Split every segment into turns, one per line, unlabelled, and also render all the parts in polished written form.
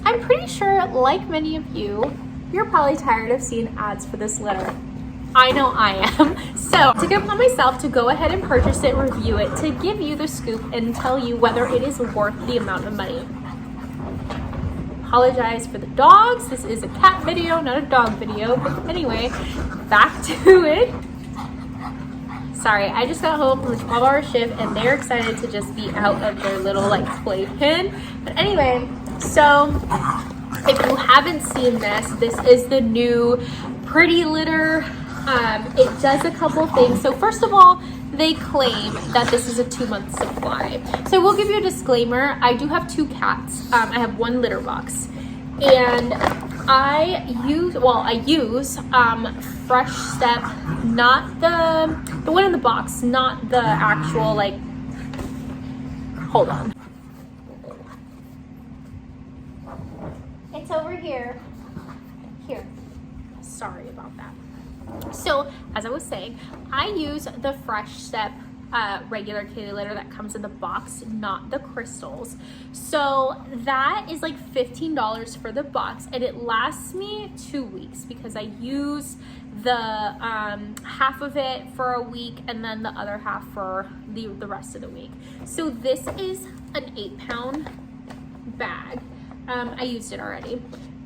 I'm pretty sure, like many of you, you're probably tired of seeing ads for this litter. I know I am. So I took it upon myself to go ahead and purchase it, review it, to give you the scoop and tell you whether it is worth the amount of money. Apologize for the dogs. This is a cat video, not a dog video. But anyway, back to it. Sorry, I just got home from a 12-hour shift and they're excited to just be out of their little like playpen. But anyway, so if you haven't seen this, this is the new Pretty Litter. It does a couple things. So first of all, they claim that this is a 2-month supply. So we'll give you a disclaimer. I do have 2 cats. I have 1 litter box, and I use Fresh Step, not the one in the box, not the actual like. Hold on. It's over here. Here. Sorry about that. So, as I was saying, I use the Fresh Step regular kitty litter that comes in the box, not the crystals. So that is like $15 for the box, and it lasts me 2 weeks because I use the half of it for a week and then the other half for the rest of the week. So this is an 8-pound bag. I used it already,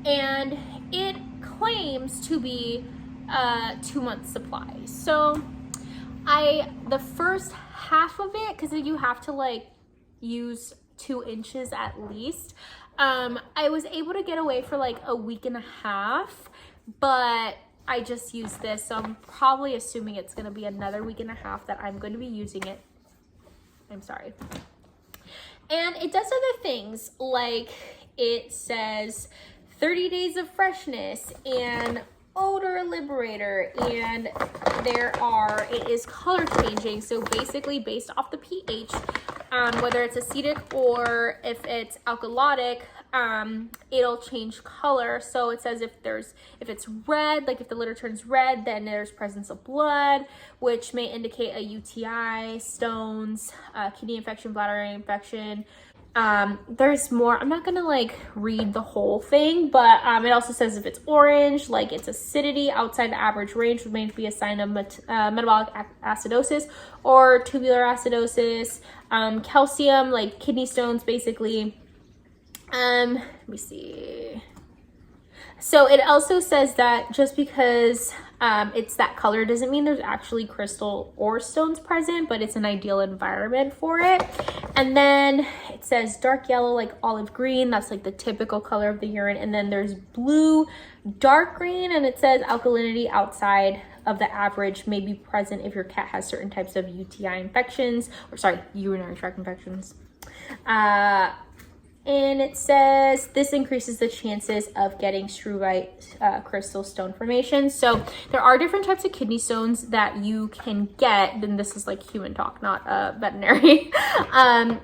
and it claims to be 2-month supply. So the first half of it, because you have to like use 2 inches at least, I was able to get away for like a week and a half, but I just used this, so I'm probably assuming it's going to be another week and a half that I'm going to be using it. I'm sorry. And it does other things, like it says 30 days of freshness and odor liberator, and it is color changing. So basically based off the pH, whether it's acidic or if it's alkalotic, it'll change color. So it says if it's red, like if the litter turns red, then there's presence of blood, which may indicate a UTI, stones, kidney infection, bladder infection. There's more. I'm not gonna like read the whole thing, but it also says if it's orange, like its acidity outside the average range, would may be a sign of metabolic acidosis or tubular acidosis. Calcium, like kidney stones, basically. Let me see. So it also says that just because it's that color doesn't mean there's actually crystal or stones present, but it's an ideal environment for it. And then it says dark yellow, like olive green. That's like the typical color of the urine. And then there's blue, dark green, and it says alkalinity outside of the average may be present if your cat has certain types of UTI infections, urinary tract infections. And it says this increases the chances of getting struvite crystal stone formation. So there are different types of kidney stones that you can get. And this is like human talk, not veterinary.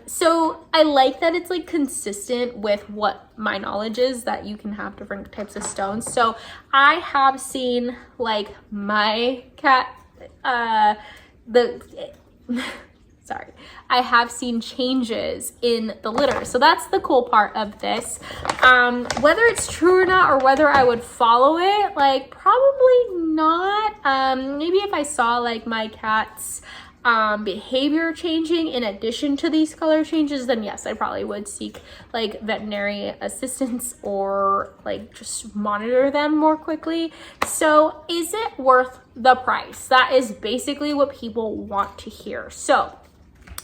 So I like that it's like consistent with what my knowledge is, that you can have different types of stones. So I have seen like my cat, I have seen changes in the litter. So that's the cool part of this. Whether it's true or not, or whether I would follow it, like probably not. Maybe if I saw like my cat's behavior changing in addition to these color changes, then yes, I probably would seek like veterinary assistance or like just monitor them more quickly. So is it worth the price? That is basically what people want to hear. So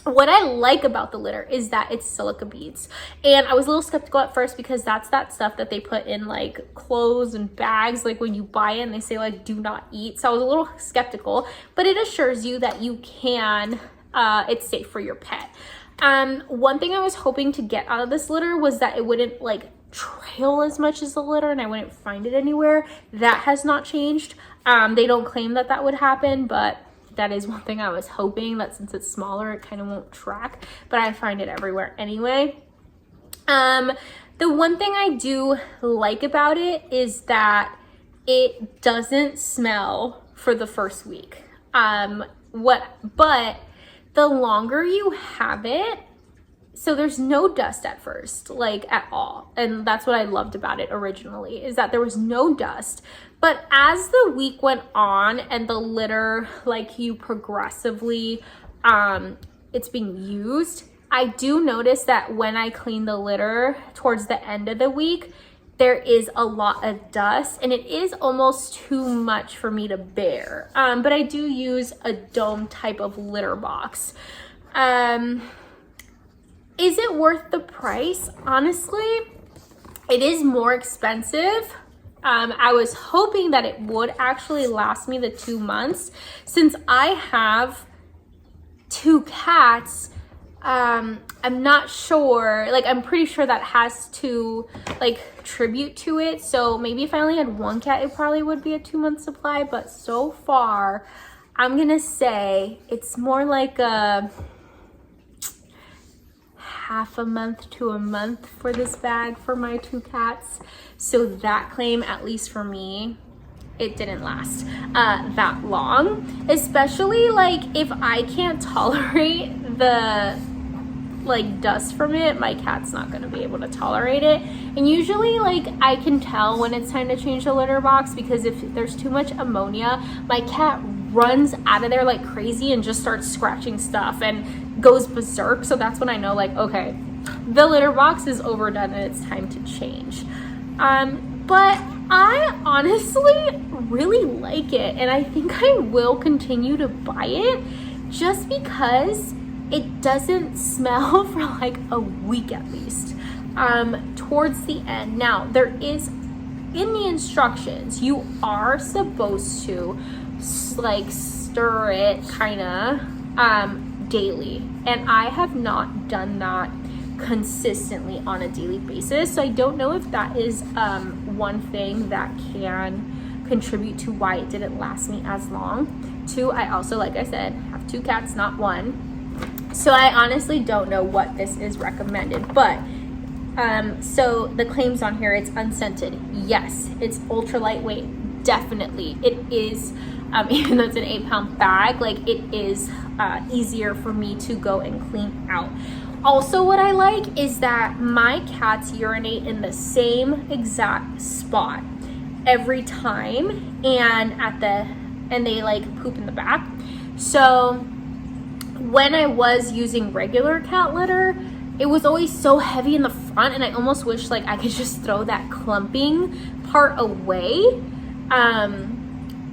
what I like about the litter is that it's silica beads. And I was a little skeptical at first because that's that stuff that they put in like clothes and bags, like when you buy it and they say like do not eat. So I was a little skeptical, but it assures you that you can, it's safe for your pet. One thing I was hoping to get out of this litter was that it wouldn't like trail as much as the litter and I wouldn't find it anywhere. That has not changed. They don't claim that that would happen, but that is one thing I was hoping, that since it's smaller, it kind of won't track, but I find it everywhere anyway. The one thing I do like about it is that it doesn't smell for the first week. But the longer you have it, so there's no dust at first, like at all. And that's what I loved about it originally, is that there was no dust. But as the week went on and the litter, like you progressively, it's being used, I do notice that when I clean the litter towards the end of the week, there is a lot of dust and it is almost too much for me to bear. But I do use a dome type of litter box. Is it worth the price? Honestly, it is more expensive. I was hoping that it would actually last me the 2 months. Since I have 2 cats, I'm not sure, like I'm pretty sure that has to like tribute to it. So maybe if I only had 1 cat, it probably would be a 2-month supply. But so far, I'm gonna say it's more like a half a month to a month for this bag for my 2 cats. So that claim, at least for me, it didn't last that long. Especially like if I can't tolerate the like dust from it, my cat's not going to be able to tolerate it. And usually like I can tell when it's time to change the litter box, because if there's too much ammonia, my cat runs out of there like crazy and just starts scratching stuff and goes berserk. So that's when I know, like, okay, the litter box is overdone and it's time to change. But I honestly really like it, and I think I will continue to buy it just because it doesn't smell for like a week at least, towards the end. Now, there is, in the instructions, you are supposed to like stir it kind of daily, and I have not done that consistently on a daily basis. So I don't know if that is one thing that can contribute to why it didn't last me as long. 2, I also, like I said, have 2 cats, not 1. So I honestly don't know what this is recommended, but so the claims on here, it's unscented. Yes, it's ultra lightweight. Definitely. It is, even though it's an 8-pound bag, like it is easier for me to go and clean out. Also, what I like is that my cats urinate in the same exact spot every time, and they like poop in the back. So when I was using regular cat litter, it was always so heavy in the front, and I almost wish like I could just throw that clumping part away,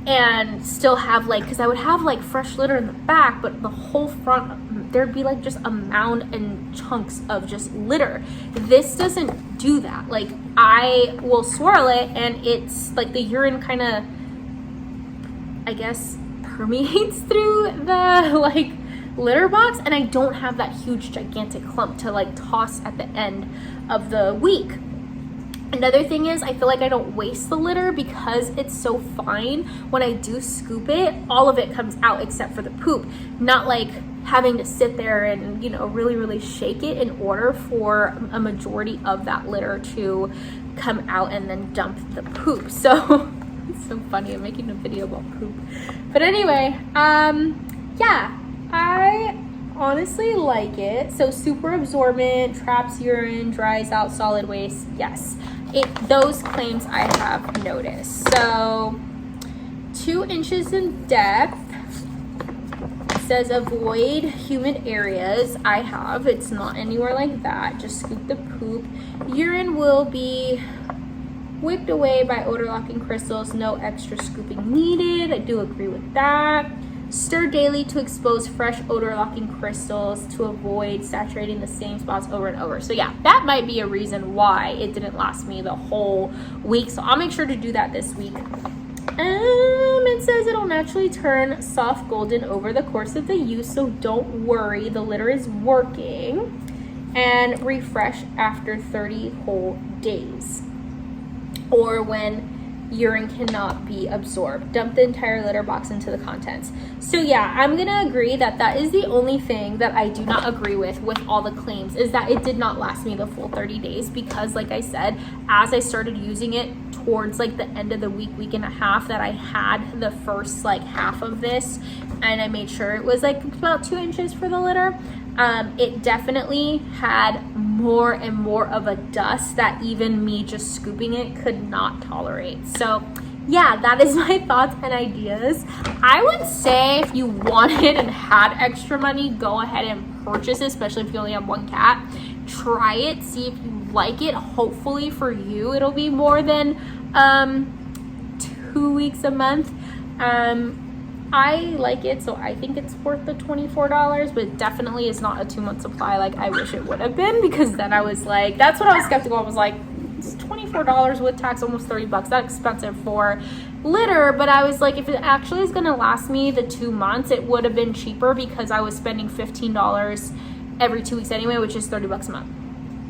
and still have like, because I would have like fresh litter in the back, but the whole front, there'd be like just a mound and chunks of just litter. This doesn't do that. Like, I will swirl it and it's like the urine kind of, I guess, permeates through the like litter box, and I don't have that huge gigantic clump to like toss at the end of the week. Another thing is, I feel like I don't waste the litter because it's so fine. When I do scoop it, all of it comes out except for the poop. Not like having to sit there and, you know, really shake it in order for a majority of that litter to come out and then dump the poop. So it's so funny, I'm making a video about poop. But anyway, yeah, I honestly like it. So super absorbent, traps urine, dries out solid waste. Yes, those claims I have noticed. So 2 inches in depth. It says avoid humid areas. I have. It's not anywhere like that. Just scoop the poop. Urine will be whipped away by odor locking crystals. No extra scooping needed. I do agree with that. Stir daily to expose fresh odor locking crystals to avoid saturating the same spots over and over. So yeah, that might be a reason why it didn't last me the whole week. So I'll make sure to do that this week. It says it'll naturally turn soft golden over the course of the use, so don't worry, the litter is working. And refresh after 30 whole days, or when urine cannot be absorbed. Dump the entire litter box into the contents. So yeah, I'm gonna agree that that is the only thing that I do not agree with all the claims, is that it did not last me the full 30 days, because like I said, as I started using it towards like the end of the week and a half that I had the first like half of this, and I made sure it was like about 2 inches for the litter, it definitely had more and more of a dust that even me just scooping it could not tolerate. So yeah, that is my thoughts and ideas. I would say if you wanted and had extra money, go ahead and purchase it, especially if you only have one cat. Try it, see if you like it. Hopefully for you, it'll be more than 2 weeks a month. I like it, so I think it's worth the $24, but it definitely is not a 2-month supply like I wish it would have been, because then I was like, that's what I was skeptical. I was like, it's $24 with tax, almost $30. That's expensive for litter, but I was like, if it actually is gonna last me the 2 months, it would have been cheaper, because I was spending $15 every 2 weeks anyway, which is $30 a month.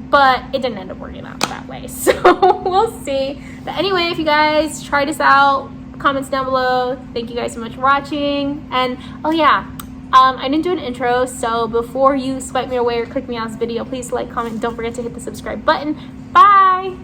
But it didn't end up working out that way, so we'll see. But anyway, if you guys try this out, comments down below. Thank you guys so much for watching. And oh yeah, I didn't do an intro, so before you swipe me away or click me on this video, please like, comment, and don't forget to hit the subscribe button. Bye.